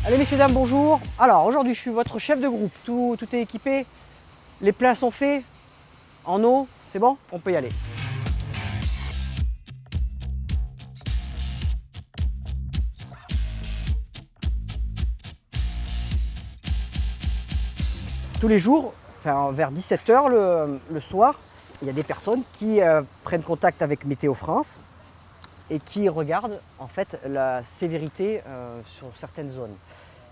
Allez messieurs, dames, bonjour. Alors aujourd'hui je suis votre chef de groupe, tout est équipé, les plats sont faits, en eau, c'est bon? On peut y aller. Tous les jours, enfin, vers 17 h le soir, il y a des personnes qui prennent contact avec Météo France et qui regardent en fait la sévérité sur certaines zones.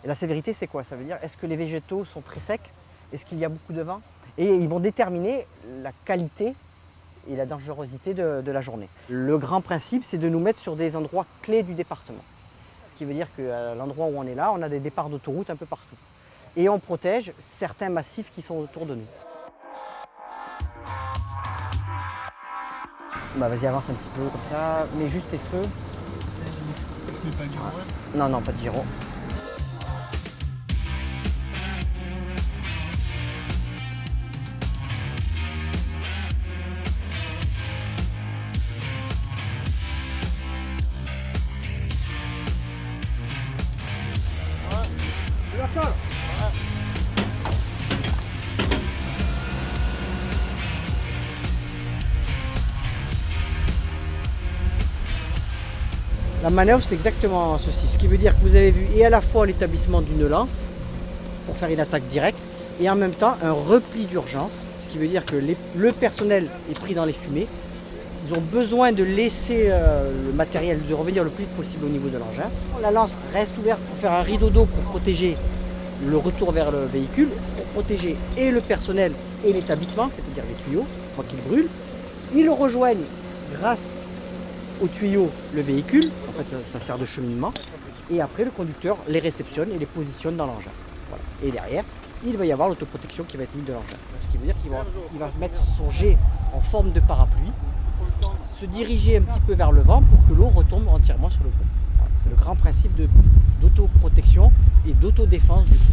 Et la sévérité, c'est quoi? Ça veut dire, est-ce que les végétaux sont très secs? Est-ce qu'il y a beaucoup de vent? Et ils vont déterminer la qualité et la dangerosité de la journée. Le grand principe, c'est de nous mettre sur des endroits clés du département. Ce qui veut dire qu'à l'endroit où on est là, on a des départs d'autoroute un peu partout. Et on protège certains massifs qui sont autour de nous. Bah vas-y, avance un petit peu comme ça, mets juste tes feux. Je mets pas de gyro. Non, non, pas de gyro. La manœuvre, c'est exactement ceci. Ce qui veut dire que vous avez vu et à la fois l'établissement d'une lance pour faire une attaque directe et en même temps un repli d'urgence. Ce qui veut dire que le personnel est pris dans les fumées. Ils ont besoin de laisser le matériel de revenir le plus vite possible au niveau de l'engin. La lance reste ouverte pour faire un rideau d'eau pour protéger le retour vers le véhicule, pour protéger et le personnel et l'établissement, c'est-à-dire les tuyaux, pour qu'ils brûlent. Ils rejoignent grâce au tuyau le véhicule, en fait ça sert de cheminement, et après le conducteur les réceptionne et les positionne dans l'engin. Voilà. Et derrière, il va y avoir l'autoprotection qui va être mise de l'engin. Ce qui veut dire qu'il va mettre son jet en forme de parapluie, se diriger un petit peu vers le vent pour que l'eau retombe entièrement sur le groupe. Voilà. C'est le grand principe d'autoprotection et d'autodéfense du groupe.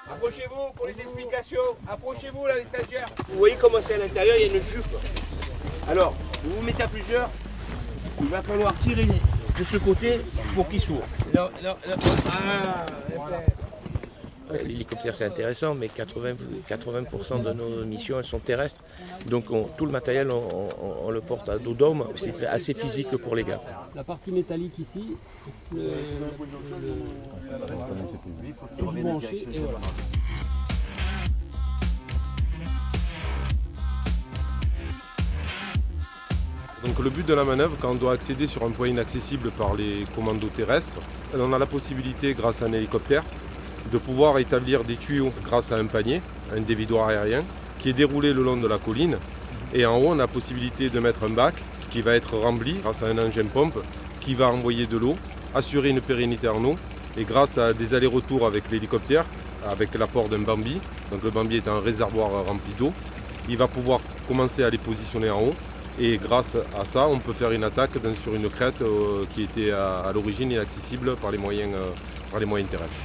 Approchez-vous pour les explications. Approchez-vous là les stagiaires. Vous voyez comment c'est à l'intérieur, il y a une jupe. Alors, vous vous mettez à plusieurs. Il va falloir tirer de ce côté pour qu'il s'ouvre. L'hélicoptère c'est intéressant, mais 80% de nos missions elles sont terrestres. Donc tout le matériel on le porte à dos d'homme. C'est assez physique pour les gars. La partie métallique ici, tout branché et voilà. Donc le but de la manœuvre, quand on doit accéder sur un point inaccessible par les commandos terrestres, on a la possibilité, grâce à un hélicoptère, de pouvoir établir des tuyaux grâce à un panier, un dévidoir aérien, qui est déroulé le long de la colline. Et en haut, on a la possibilité de mettre un bac qui va être rempli grâce à un engin pompe qui va envoyer de l'eau, assurer une pérennité en eau. Et grâce à des allers-retours avec l'hélicoptère, avec l'apport d'un Bambi, donc le Bambi est un réservoir rempli d'eau, il va pouvoir commencer à les positionner en haut. Et grâce à ça, on peut faire une attaque sur une crête qui était à l'origine inaccessible par les moyens terrestres.